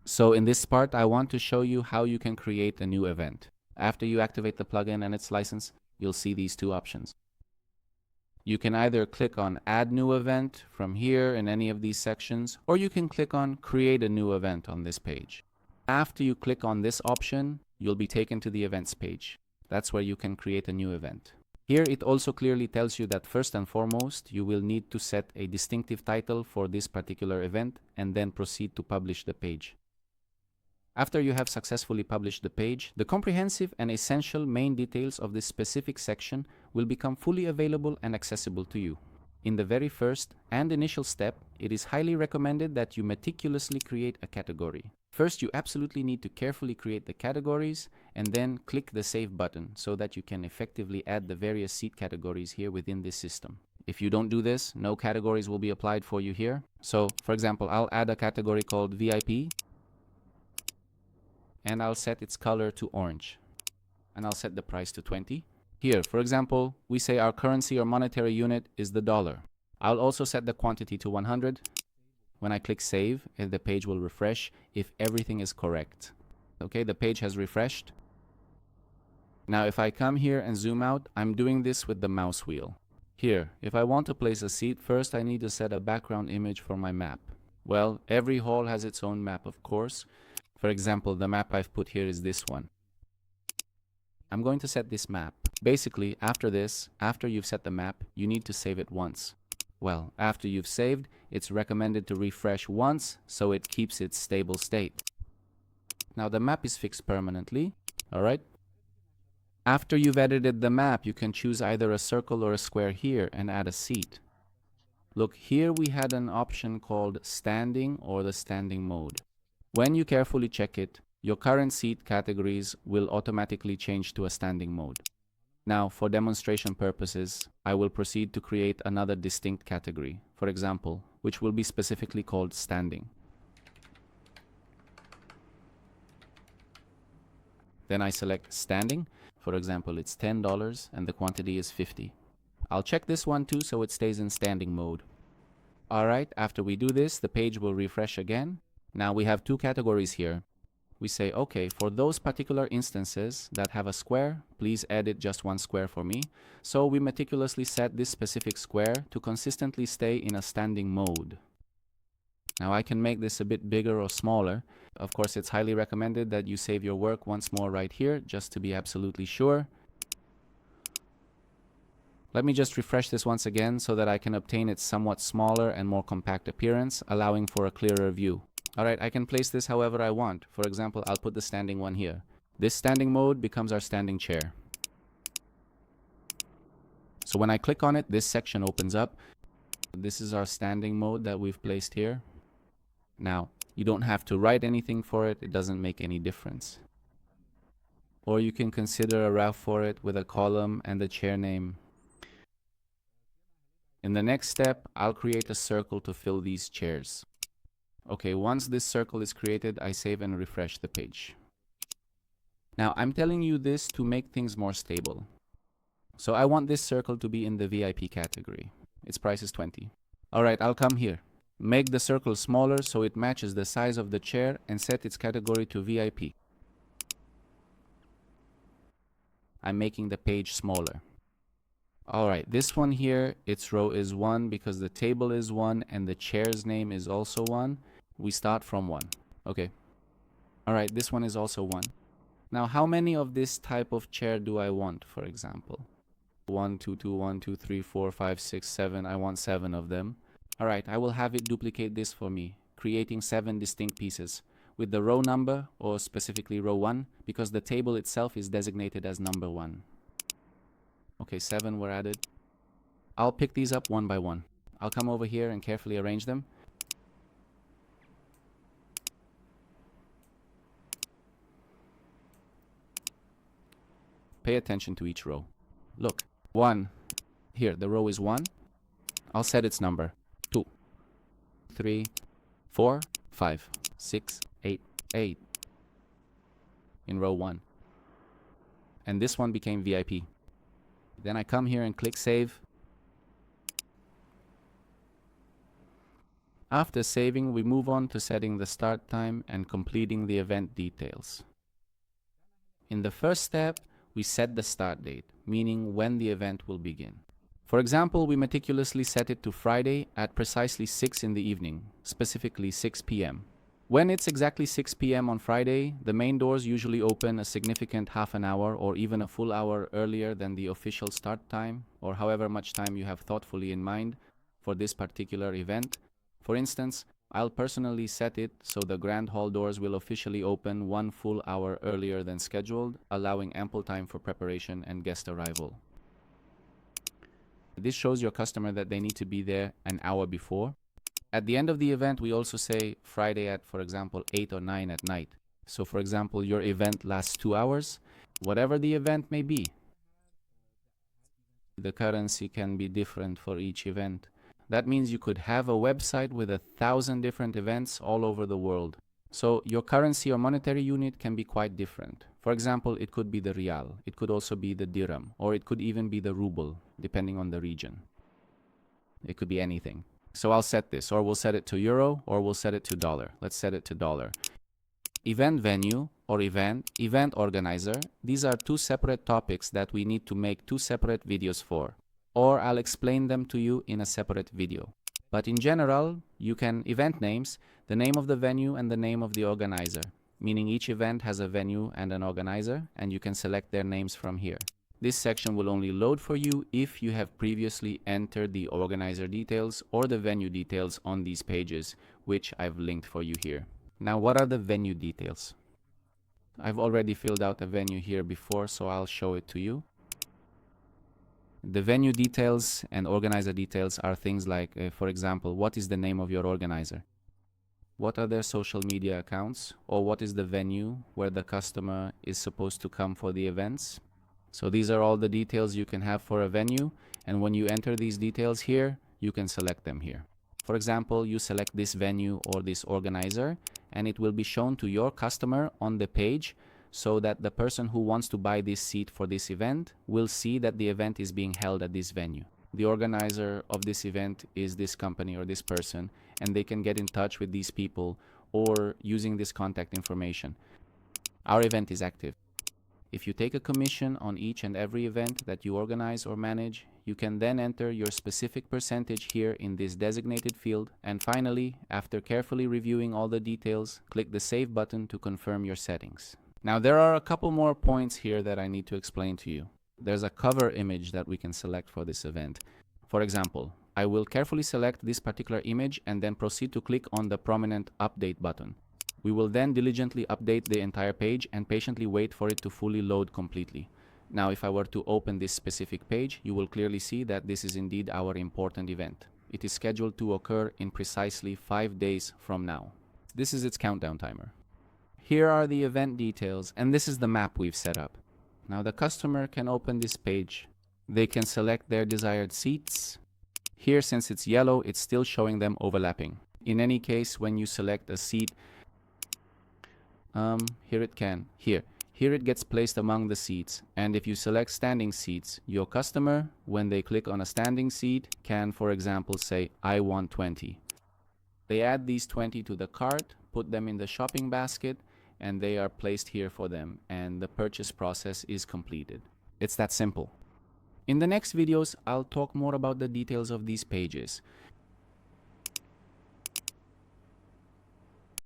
So in this part, I want to show you how you can create a new event. After you activate the plugin and its license, you'll see these two options. You can either click on Add New Event from here in any of these sections, or you can click on Create a New Event on this page. After you click on this option, you'll be taken to the Events page. That's where you can create a new event. Here it also clearly tells you that first and foremost, you will need to set a distinctive title for this particular event and then proceed to publish the page. After you have successfully published the page, the comprehensive and essential main details of this specific section will become fully available and accessible to you. In the very first and initial step, it is highly recommended that you meticulously create a category. First, you absolutely need to carefully create the categories and then click the Save button so that you can effectively add the various seat categories here within this system. If you don't do this, no categories will be applied for you here. So, for example, I'll add a category called VIP, and I'll set its color to orange, and I'll set the price to 20. Here, for example, we say our currency or monetary unit is the dollar. I'll also set the quantity to 100. When I click Save, the page will refresh if everything is correct. Okay, the page has refreshed. Now, if I come here and zoom out, I'm doing this with the mouse wheel. Here, if I want to place a seat, first I need to set a background image for my map. Well, every hall has its own map, of course. For example, the map I've put here is this one. I'm going to set this map. Basically, after this, after you've set the map, you need to save it once. Well, after you've saved, it's recommended to refresh once so it keeps its stable state. Now the map is fixed permanently, alright? After you've edited the map, you can choose either a circle or a square here and add a seat. Look, here we had an option called standing or the standing mode. When you carefully check it, your current seat categories will automatically change to a standing mode. Now, for demonstration purposes, I will proceed to create another distinct category, for example, which will be specifically called standing. Then I select standing. For example, it's $10 and the quantity is 50. I'll check this one too so it stays in standing mode. Alright, after we do this, the page will refresh again. Now we have two categories here. We say, okay, for those particular instances that have a square, please edit just one square for me. So we meticulously set this specific square to consistently stay in a standing mode. Now I can make this a bit bigger or smaller. Of course, it's highly recommended that you save your work once more right here, just to be absolutely sure. Let me just refresh this once again so that I can obtain its somewhat smaller and more compact appearance, allowing for a clearer view. Alright, I can place this however I want. For example, I'll put the standing one here. This standing mode becomes our standing chair. So when I click on it, this section opens up. This is our standing mode that we've placed here. Now, you don't have to write anything for it. It doesn't make any difference. Or you can consider a route for it with a column and the chair name. In the next step, I'll create a circle to fill these chairs. Okay, once this circle is created, I save and refresh the page. Now, I'm telling you this to make things more stable. So I want this circle to be in the VIP category. Its price is 20. Alright, I'll come here. Make the circle smaller so it matches the size of the chair and set its category to VIP. I'm making the page smaller. Alright, this one here, its row is 1 because the table is 1 and the chair's name is also 1. We start from 1. Okay. Alright, this one is also 1. Now, how many of this type of chair do I want, for example? 1, 2, 2, 1, 2, 3, 4, 5, 6, 7. I want 7 of them. Alright, I will have it duplicate this for me, creating 7 distinct pieces with the row number, or specifically row 1, because the table itself is designated as number 1. Okay, 7 were added. I'll pick these up one by one. I'll come over here and carefully arrange them. Pay attention to each row. Look, 1. Here, the row is 1. I'll set its number. 2, 3, 4, 5, 6, 8, 8. In row 1. And this one became VIP. Then I come here and click Save. After saving, we move on to setting the start time and completing the event details. In the first step, we set the start date, meaning when the event will begin. For example, we meticulously set it to Friday at precisely 6 in the evening, specifically 6 p.m. When it's exactly 6 p.m. on Friday, the main doors usually open a significant half an hour or even a full hour earlier than the official start time, or however much time you have thoughtfully in mind for this particular event. For instance, I'll personally set it so the Grand Hall doors will officially open 1 full hour earlier than scheduled, allowing ample time for preparation and guest arrival. This shows your customer that they need to be there an hour before. At the end of the event, we also say Friday at, for example, 8 or 9 at night. So, for example, your event lasts 2 hours, whatever the event may be. The currency can be different for each event. That means you could have a website with 1,000 different events all over the world. So your currency or monetary unit can be quite different. For example, it could be the rial, it could also be the dirham, or it could even be the ruble, depending on the region. It could be anything. So I'll set this, or we'll set it to euro, or we'll set it to dollar. Let's set it to dollar. Event venue or event organizer, these are 2 separate topics that we need to make 2 separate videos for, or I'll explain them to you in a separate video. But in general, you can event names, the name of the venue and the name of the organizer, meaning each event has a venue and an organizer, and you can select their names from here. This section will only load for you if you have previously entered the organizer details or the venue details on these pages, which I've linked for you here. Now, what are the venue details? I've already filled out a venue here before, so I'll show it to you. The venue details and organizer details are things like, for example, what is the name of your organizer? What are their social media accounts? Or what is the venue where the customer is supposed to come for the events? So these are all the details you can have for a venue, and when you enter these details here, you can select them here. For example, you select this venue or this organizer, and it will be shown to your customer on the page so that the person who wants to buy this seat for this event will see that the event is being held at this venue. The organizer of this event is this company or this person, and they can get in touch with these people or using this contact information. Our event is active. If you take a commission on each and every event that you organize or manage, you can then enter your specific percentage here in this designated field, and finally, after carefully reviewing all the details, click the Save button to confirm your settings. Now, there are a couple more points here that I need to explain to you. There's a cover image that we can select for this event. For example, I will carefully select this particular image and then proceed to click on the prominent Update button. We will then diligently update the entire page and patiently wait for it to fully load completely. Now, if I were to open this specific page, you will clearly see that this is indeed our important event. It is scheduled to occur in precisely 5 days from now. This is its countdown timer. Here are the event details, and this is the map we've set up. Now the customer can open this page. They can select their desired seats. Here, since it's yellow, it's still showing them overlapping. In any case, when you select a seat, here it gets placed among the seats, and if you select standing seats, your customer, when they click on a standing seat, can, for example, say, I want 20. They add these 20 to the cart, put them in the shopping basket, and they are placed here for them, and the purchase process is completed. It's that simple. In the next videos, I'll talk more about the details of these pages.